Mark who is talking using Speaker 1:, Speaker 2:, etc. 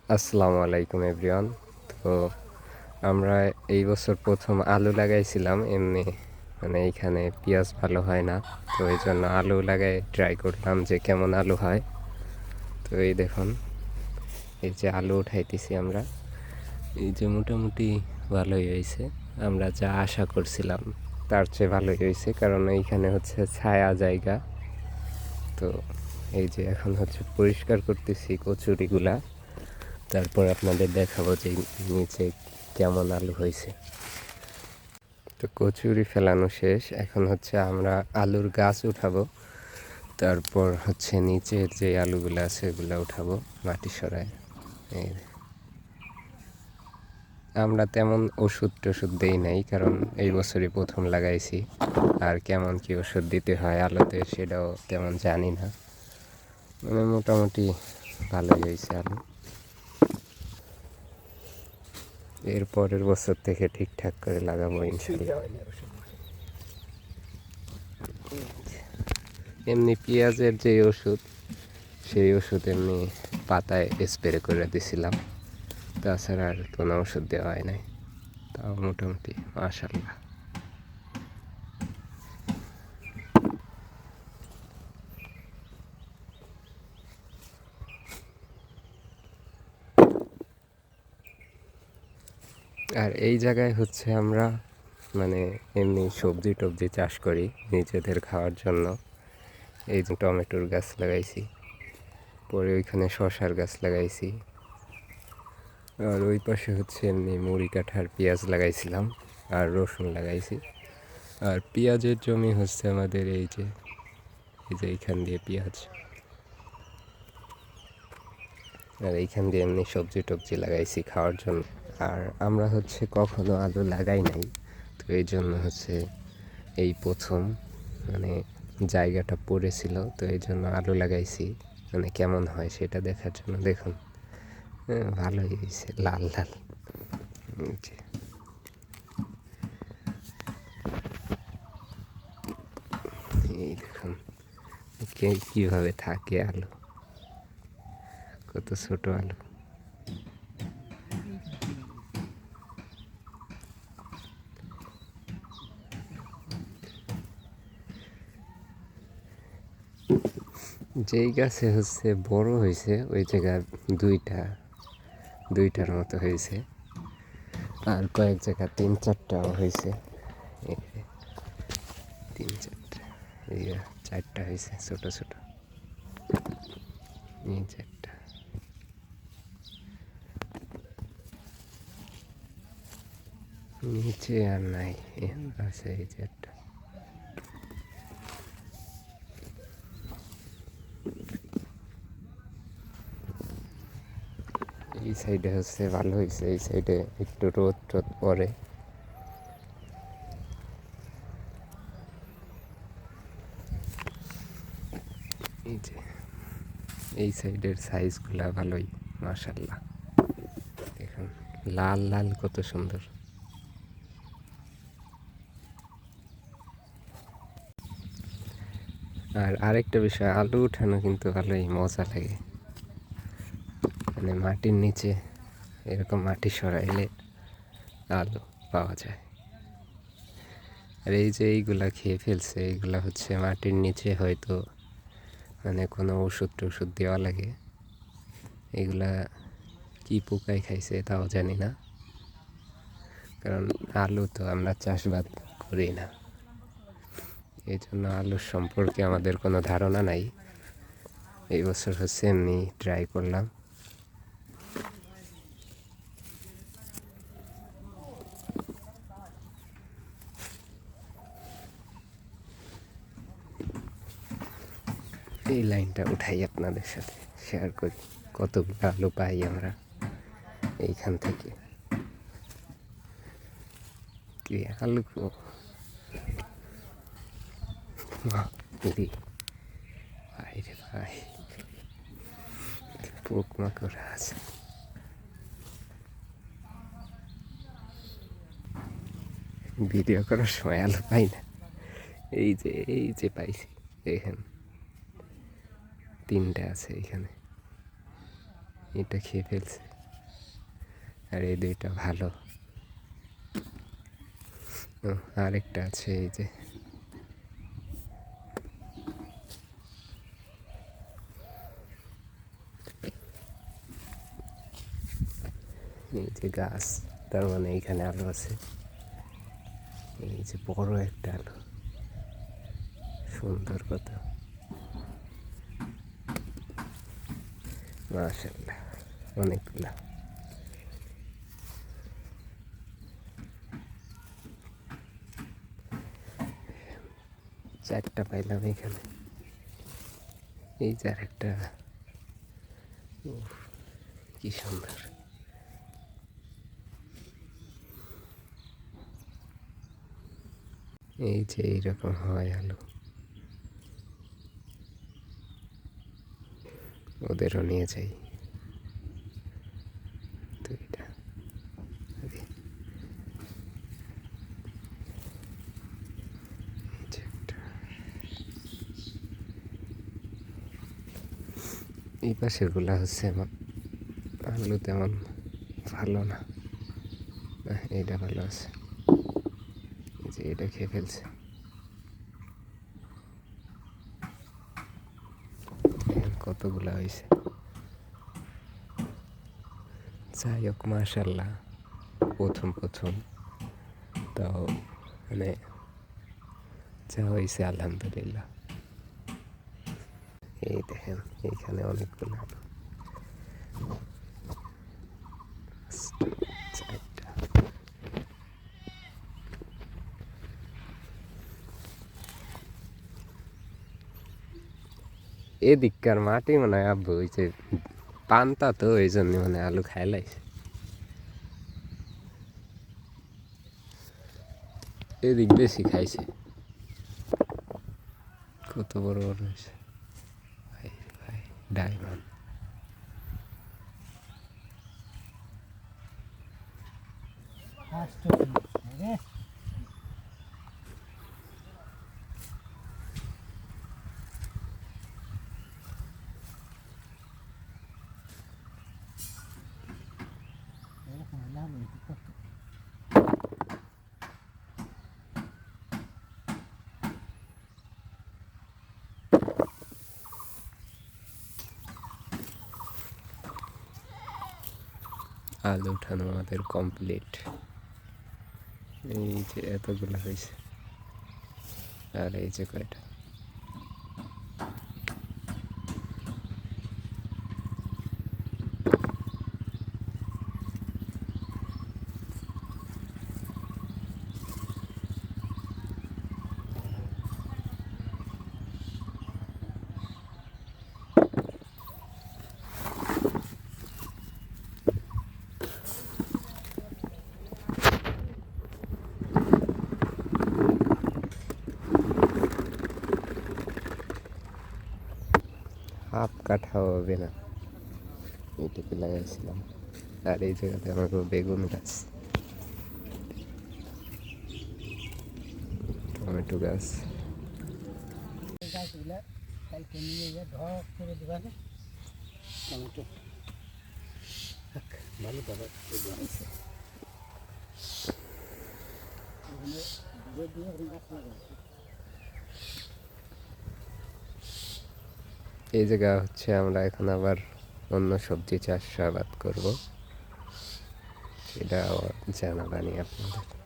Speaker 1: আসসালামু আলাইকুম এভরিওয়ান। তো আমরা এই বছর প্রথম আলু লাগাইছিলাম এমনি, মানে এইখানে পেঁয়াজ ভালো হয় না, তো এই জন্য আলু লাগাই ট্রাই করলাম যে কেমন আলু হয়। তো এই দেখুন, এই যে আলু উঠাইতেছি আমরা, এই যে মোটামুটি ভালোই হয়েছে। আমরা যা আশা করছিলাম তার চেয়ে ভালোই হয়েছে, কারণ এইখানে হচ্ছে ছায়া জায়গা। তো এই যে এখন হচ্ছে পরিষ্কার করতেছি কচুরিগুলা, তারপর আপনাদের দেখাবো যে নিচে কেমন আলু হয়েছে। তো কচুরি ফেলানো শেষ, এখন হচ্ছে আমরা আলুর গাছ উঠাবো, তারপর হচ্ছে নিচের যে আলুগুলো আছে এগুলো উঠাবো মাটি সরায়। এই আমরা তেমন ওষুধ টষুধ দেই নাই, কারণ এই বছরই প্রথম লাগাইছি, আর কেমন কি ওষুধ দিতে হয় আলুতে সেটাও তেমন জানি না। মানে মোটামুটি ভালোই হয়েছে আলু। এর পরের বছর থেকে ঠিকঠাক করে লাগাবো ইনশাল্লাহ। এমনি পেঁয়াজের যে ওষুধ, সেই ওষুধ এমনি পাতায় স্প্রে করে দিছিলাম, তাছাড়া আর কোনো ওষুধ দেওয়া হয় নাই। তাও মোটামুটি মাশাল্লাহ। আর এই জায়গায় হচ্ছে আমরা মানে এমনি সবজি টবজি চাষ করি নিজেদের খাওয়ার জন্য। এই যে টমেটোর গাছ লাগাইছি, পরে ওইখানে শসার গাছ লাগাইছি, আর ওই পাশে হচ্ছে এমনি মুড়ি কাঠার পেঁয়াজ লাগাইছিলাম, আর রসুন লাগাইছি। আর পেঁয়াজের জমি হচ্ছে আমাদের এই যে এইখান দিয়ে পেঁয়াজ, আর এইখান দিয়ে এমনি সবজি টবজি লাগাইছি খাওয়ার জন্য। আর আমরা হচ্ছে কখনো আলু লাগাই নাই, তো এই জন্য হচ্ছে এই প্রথম মানে জায়গাটা পড়েছিল, তো এই জন্য আলু লাগাইছি, মানে কেমন হয় সেটা দেখার জন্য। দেখুন, ভালোই হয়েছে, লাল লাল। এই দেখুন কীভাবে থাকে আলু, কত ছোট আলু। যেই গাছে হচ্ছে বড় হয়েছে ওই জায়গায় দুইটার মতো হয়েছে, আর কয়েক জায়গা তিন চারটাও হয়েছে। তিন চারটা, এই চারটা হয়েছে ছোট ছোট, এই চারটা। নিচে আর নাই, আছে এই চারটা। এই সাইডে হচ্ছে ভালো হয়েছে, এই সাইডে একটু রোদ টোদ পরে। এই যে এই সাইডের সাইজগুলা ভালোই মাশাল্লাহ। দেখুন লাল লাল কত সুন্দর। আর আরেকটা বিষয়, আলু উঠানো কিন্তু ভালোই মজা লাগে। মানে মাটির নিচে এরকম মাটি সরাইলে আলু পাওয়া যায়। আর এই যে এইগুলা খেয়ে ফেলছে, এইগুলা হচ্ছে মাটির নিচে হয়তো মানে কোনো ওষুধ টষুধ দেওয়া লাগে। এগুলা কি পোকায় খাইছে তাও জানি না, কারণ আলু তো আমরা চাষবাদ করি না, এই জন্য আলুর সম্পর্কে আমাদের কোনো ধারণা নাই। এই বছর হচ্ছে এমনি ট্রাই করলাম। এই লাইনটা উঠাই আপনাদের সাথে শেয়ার করি, কতগুলো আলু পাই আমরা এইখান থেকে। কি আলু ভাই রে ভাই, পোকমাকড় আছে। ভিডিও করার সময় আলু পাই না। এই যে পাইছি, দেখেন তিনটা আছে এখানে, এটা খেয়ে ফেলছে। আর এই দুইটা ভালো। আরেকটা আছে এই যে, এই যে গাছ, তার মানে এইখানে আলু আছে। এই যে বড় একটা আলু, সুন্দর কত, মাশাআল্লাহ অনেকগুলা। চারটা পাইলাম এখানে। এই যে আরেকটা, কি সুন্দর। এই যে এইরকম হয় আলু, ওদেরও নিয়ে যাই দুইটা। এই পাশের গুলা হচ্ছে আমার আলু তেমন ভালো না। এইটা ভালো আছে, এই যে এটা খেয়ে ফেলছে। কতগুলা হয়েছে, যাই হোক মাশাআল্লাহ, প্রথম তাও মানে যা হয়েছে আলহামদুলিল্লাহ। এই দেখেন এইখানে অনেকগুলো আলু, চারটা। এদিককার মাটি মনে হয় আব্বু ওই যে পান্তা, তো এই জন্য মানে আলু খাইলাইছে। এদিক বেশি খাইছে, কত বড় বড় হয়েছে ভাই ভাই, ডায়মন্ড। আলু উঠানো আমাদের কমপ্লিট। এই যে এতগুলো হয়েছে, আর এই যে কয়টা। হাফ কাঠা হবে না, এইটুকু লাগাইছিলাম। আর এই জায়গাতে আমার বেগুন গাছ, টমেটো গাছ। ভালো করে এই জায়গা হচ্ছে আমরা এখন আবার অন্য সবজি চাষাবাদ করব, সেটা জানাবানি আপনাদের।